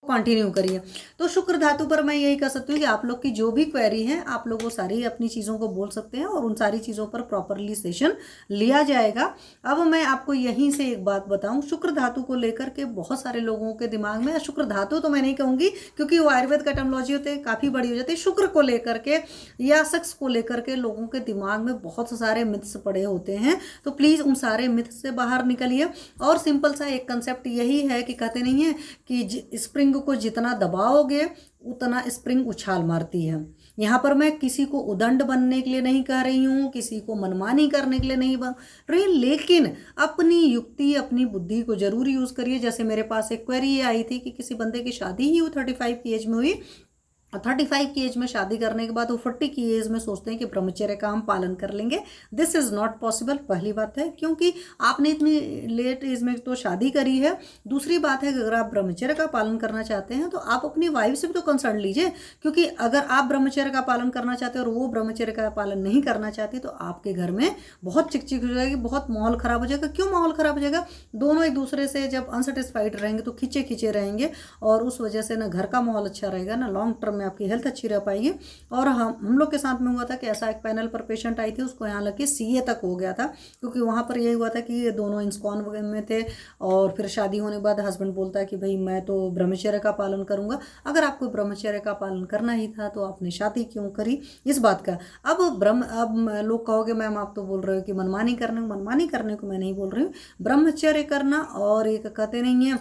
Continue करिए। तो शुक्र धातु पर मैं यही कह सकती हूँ कि आप लोग की जो भी क्वेरी है आप लोग वो सारी अपनी चीज़ों को बोल सकते हैं और उन सारी चीज़ों पर प्रॉपरली सेशन लिया जाएगा। अब मैं आपको यहीं से एक बात बताऊं, शुक्र धातु को लेकर के बहुत सारे लोगों के दिमाग में, शुक्र धातु तो मैं नहीं कहूँगी क्योंकि वो आयुर्वेद का टर्मिनोलॉजी होते हैं काफ़ी बड़ी हो जाती है, शुक्र को लेकर के या सेक्स को लेकर के लोगों के दिमाग में बहुत सारे मिथ्स पड़े होते हैं। तो प्लीज़ उन सारे मिथ्स से बाहर निकलिए। और सिंपल सा एक कंसेप्ट यही है कि कहते नहीं है कि स्प्रिंग को जितना दबाओगे उतना स्प्रिंग उछाल मारती है। यहाँ पर मैं किसी को उदंड बनने के लिए नहीं कह रही हूँ, किसी को मनमानी करने के लिए नहीं बन रही, लेकिन अपनी युक्ति अपनी बुद्धि को जरूर यूज़ करिए। जैसे मेरे पास एक क्वेरी आई थी कि किसी बंदे की शादी ही 35 की एज में हुई, 35 की एज में शादी करने के बाद वो 40 की एज में सोचते हैं कि ब्रह्मचर्य का हम पालन कर लेंगे। This is not possible. पहली बात है क्योंकि आपने इतनी लेट एज में तो शादी करी है। दूसरी बात है कि अगर आप ब्रह्मचर्य का पालन करना चाहते हैं तो आप अपनी वाइफ से भी तो कंसर्न लीजिए, क्योंकि अगर आप ब्रह्मचर्य का पालन करना चाहते हैं और वो ब्रह्मचर्य का पालन नहीं करना चाहती तो आपके घर में बहुत चिकचिक हो जाएगी, बहुत माहौल खराब हो जाएगा। क्यों माहौल खराब हो जाएगा? दोनों एक दूसरे से जब अनसेटिस्फाइड रहेंगे तो खींचे खींचे रहेंगे और उस वजह से ना घर का माहौल अच्छा रहेगा, ना लॉन्ग टर्म आपकी हेल्थ अच्छी रह पाएगी। और हम लोग के साथ में हुआ था कि ऐसा एक पैनल पर पेशेंट आई थी, उसको यहाँ लग के सीए तक हो गया था, क्योंकि वहाँ पर यही हुआ था कि ये दोनों इंस्कॉन में थे और फिर शादी होने के बाद हस्बैंड बोलता है कि भाई मैं तो ब्रह्मचर्य का पालन करूंगा। अगर आपको ब्रह्मचर्य का पालन करना ही था तो आपने शादी क्यों करी? इस बात का अब लोग कहोगे मैम आप तो बोल रहे हो कि मनमानी करने को मैं नहीं बोल रही हूँ। ब्रह्मचर्य करना और एक कहते नहीं है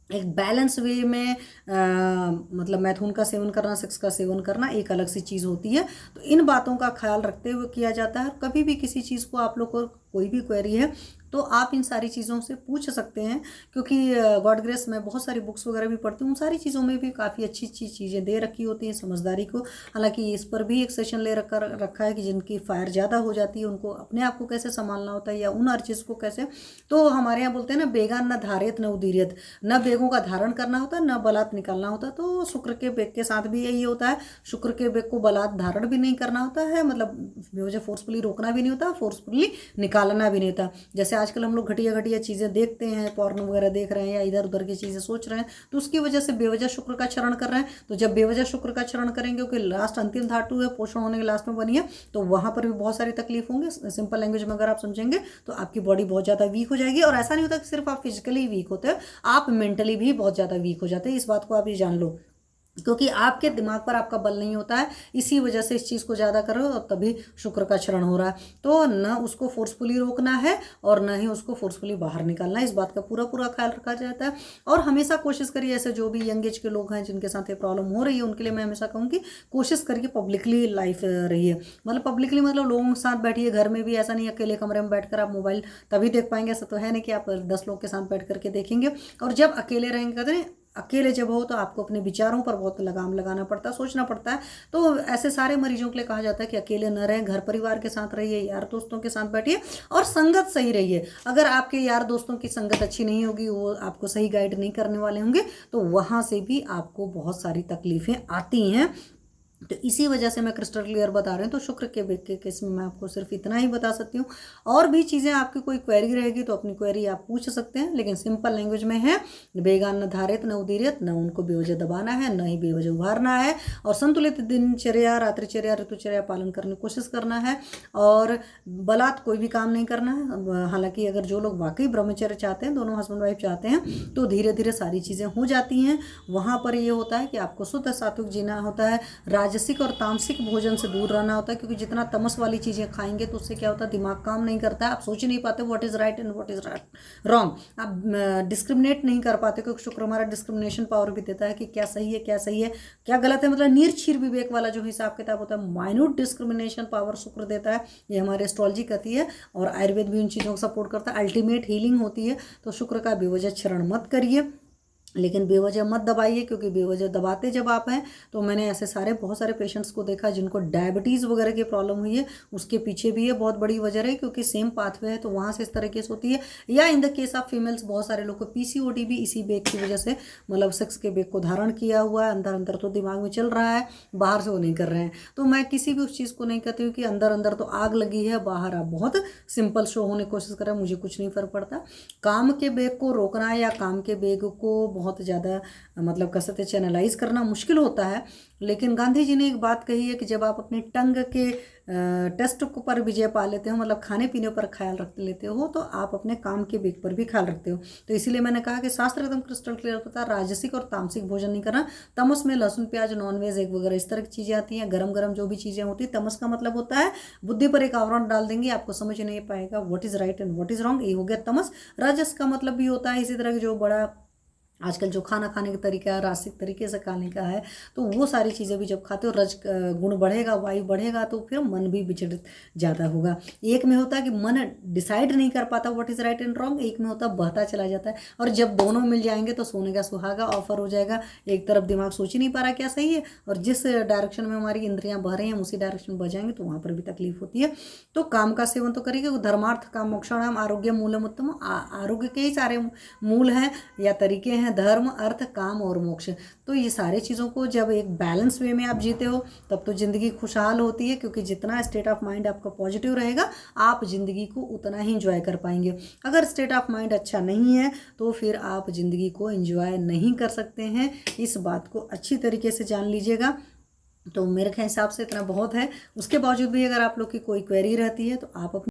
एक बैलेंस वे में मतलब मैथुन का सेवन करना, सेक्स का सेवन करना एक अलग सी चीज़ होती है। तो इन बातों का ख्याल रखते हुए किया जाता है। कभी भी किसी चीज़ को आप लोग को कोई भी क्वेरी है तो आप इन सारी चीज़ों से पूछ सकते हैं, क्योंकि गॉड ग्रेस मैं बहुत सारी बुक्स वगैरह भी पढ़ती हूँ, उन सारी चीज़ों में भी काफ़ी अच्छी अच्छी चीज़ें दे रखी होती हैं समझदारी को। हालांकि इस पर भी एक सेशन ले रखा है कि जिनकी फायर ज़्यादा हो जाती है उनको अपने आप को कैसे संभालना होता है या उन हर चीज़ को कैसे। तो हमारे यहाँ बोलते हैं ना, बेगान न धारियत न उदीरियत, न बेगों का धारण करना होता है न बलात् निकालना होता है। तो शुक्र के बेग के साथ भी यही होता है, शुक्र के बेग को बलात् धारण भी नहीं करना होता है, मतलब बेवजह फोर्सफुली रोकना भी नहीं होता, फोर्सफुली निकालना भी नहीं होता। जैसे आजकल हम लोग घटिया घटिया चीज़ें देखते हैं, पॉर्न वगैरह देख रहे हैं या इधर उधर की चीज़ें सोच रहे हैं, तो उसकी वजह से बेवजह शुक्र का क्षरण कर रहे हैं। तो जब बेवजह शुक्र का क्षरण करेंगे, क्योंकि लास्ट अंतिम धातु है, पोषण होने के लास्ट में बनी है, तो वहाँ पर भी बहुत सारी तकलीफ होंगे। सिंपल लैंग्वेज में अगर आप समझेंगे तो आपकी बॉडी बहुत ज़्यादा वीक हो जाएगी। और ऐसा नहीं होता कि सिर्फ आप फिजिकली वीक होते हैं, आप मेंटली भी बहुत ज़्यादा वीक हो जाते हैं। इस बात को आप ये जान लो, क्योंकि आपके दिमाग पर आपका बल नहीं होता है, इसी वजह से इस चीज़ को ज़्यादा करो और तभी शुक्र का क्षरण हो रहा है। तो न उसको फोर्सफुली रोकना है और न ही उसको फोर्सफुली बाहर निकालना है, इस बात का पूरा पूरा ख्याल रखा जाता है। और हमेशा कोशिश करिए, ऐसे जो भी यंग एज के लोग हैं जिनके साथ ये प्रॉब्लम हो रही है उनके लिए मैं हमेशा कहूँगी कोशिश करिए पब्लिकली लाइफ रहिए। मतलब पब्लिकली मतलब लोगों के साथ बैठिए, घर में भी ऐसा नहीं अकेले कमरे में बैठकर आप मोबाइल तभी देख पाएंगे। ऐसा तो है नहीं कि आप 10 लोग के साथ बैठ करके देखेंगे। और जब अकेले रहेंगे, कहते हैं अकेले जब हो तो आपको अपने विचारों पर बहुत लगाम लगाना पड़ता है, सोचना पड़ता है। तो ऐसे सारे मरीजों के लिए कहा जाता है कि अकेले न रहें, घर परिवार के साथ रहिए, यार दोस्तों के साथ बैठिए और संगत सही रहिए। अगर आपके यार दोस्तों की संगत अच्छी नहीं होगी, वो आपको सही गाइड नहीं करने वाले होंगे, तो वहाँ से भी आपको बहुत सारी तकलीफें आती हैं। तो इसी वजह से मैं क्रिस्टल क्लियर बता रही हूँ। तो शुक्र के बेग के केस में मैं आपको सिर्फ इतना ही बता सकती हूँ। और भी चीज़ें आपकी कोई क्वेरी रहेगी तो अपनी क्वेरी आप पूछ सकते हैं, लेकिन सिंपल लैंग्वेज में है, बेगान न धारित न उदीरित, न उनको बेवजह दबाना है न ही बेवजह उभारना है। और संतुलित दिनचर्या, रात्रिचर्या, ऋतुचर्या पालन करने की कोशिश करना है और बलात् कोई भी काम नहीं करना है। हालांकि अगर जो लोग वाकई ब्रह्मचर्य चाहते हैं, दोनों हस्बैंड वाइफ चाहते हैं, तो धीरे धीरे सारी चीज़ें हो जाती हैं। वहाँ पर ये होता है कि आपको शुद्ध सात्विक जीना होता है, राजसिक और तामसिक भोजन से दूर रहना होता है, क्योंकि जितना तमस वाली चीज़ें खाएंगे तो उससे क्या होता है, दिमाग काम नहीं करता है, आप सोच नहीं पाते what is right and what is wrong, आप डिस्क्रिमिनेट नहीं कर पाते, क्योंकि शुक्र हमारा डिस्क्रिमिनेशन पावर भी देता है कि क्या सही है क्या सही है क्या गलत है। मतलब निर्छीर विवेक वाला जो हिसाब किताब होता है, माइन्यूट डिस्क्रिमिनेशन पावर शुक्र देता है, ये हमारे एस्ट्रोलॉजी कहती है। और आयुर्वेद भी उन चीज़ों को सपोर्ट करता है, अल्टीमेट हीलिंग होती है। तो शुक्र का बेवजह क्षरण मत करिए, लेकिन बेवजह मत दबाइए, क्योंकि बेवजह दबाते जब आप हैं, तो मैंने ऐसे बहुत सारे पेशेंट्स को देखा जिनको डायबिटीज़ वगैरह की प्रॉब्लम हुई है, उसके पीछे भी ये बहुत बड़ी वजह है, क्योंकि सेम पाथवे है, तो वहाँ से इस तरह केस होती है। या in the case of females बहुत सारे लोग को पीसीओडी भी इसी बेग की वजह से, मतलब सेक्स के बेग को धारण किया हुआ है, अंदर अंदर तो दिमाग में चल रहा है, बाहर से वो नहीं कर रहे हैं। तो मैं किसी भी उस चीज़ को नहीं कहती हूँ कि अंदर अंदर तो आग लगी है, बाहर आप बहुत सिंपल शो होने की कोशिश करें, मुझे कुछ नहीं फर्क पड़ता। काम के बेग को रोकना या काम के बेग को बहुत ज़्यादा मतलब कह सकते चैनलाइज करना मुश्किल होता है। लेकिन गांधी जी ने एक बात कही है कि जब आप अपने टंग के टेस्ट पर विजय पा लेते हो, मतलब खाने पीने पर ख्याल रख लेते हो, तो आप अपने काम के बेग पर भी ख्याल रखते हो। तो इसीलिए मैंने कहा कि शास्त्र एकदम क्रिस्टल क्लियर होता है, राजसिक और तामसिक भोजन नहीं करना। तमस में लहसुन प्याज नॉनवेज एग वगैरह इस तरह की चीज़ें आती हैं, गरम गरम जो भी चीज़ें होती हैं। तमस का मतलब होता है बुद्धि पर एक आवरण डाल देंगे, आपको समझ नहीं पाएगा what is right and what is wrong, ये हो गया तमस। रजस का मतलब भी होता है इसी तरह के जो बड़ा आजकल जो खाना खाने का तरीका है रासिक तरीके से खाने का है, तो वो सारी चीज़ें भी जब खाते हो रज गुण बढ़ेगा, वायु बढ़ेगा, तो फिर मन भी विचलित ज़्यादा होगा। एक में होता है कि मन डिसाइड नहीं कर पाता what is right and wrong, एक में होता है बहता चला जाता है। और जब दोनों मिल जाएंगे तो सोने का सुहागा ऑफर हो जाएगा। एक तरफ दिमाग सोच ही नहीं पा रहा क्या सही है, और जिस डायरेक्शन में हमारी इंद्रियां बह रही हैं उसी डायरेक्शन में बह जाएंगे, तो वहाँ पर भी तकलीफ होती है। तो काम का सेवन तो करिए। धर्मार्थ काम मोक्षाणाम आरोग्य मूलम उत्तम। आरोग्य के ही सारे मूल हैं या तरीके हैं, धर्म अर्थ काम और मोक्ष। तो ये सारे चीज़ों को जब एक बैलेंस वे में आप जीते हो तब तो ज़िंदगी खुशहाल होती है, क्योंकि जितना स्टेट ऑफ माइंड आपका पॉजिटिव रहेगा आप ज़िंदगी को उतना ही इंजॉय कर पाएंगे। अगर स्टेट ऑफ माइंड अच्छा नहीं है तो फिर आप ज़िंदगी को इंजॉय नहीं कर सकते हैं। इस बात को अच्छी तरीके से जान लीजिएगा। तो मेरे हिसाब से इतना बहुत है। उसके बावजूद भी अगर आप लोग की कोई क्वेरी रहती है तो आप अपनी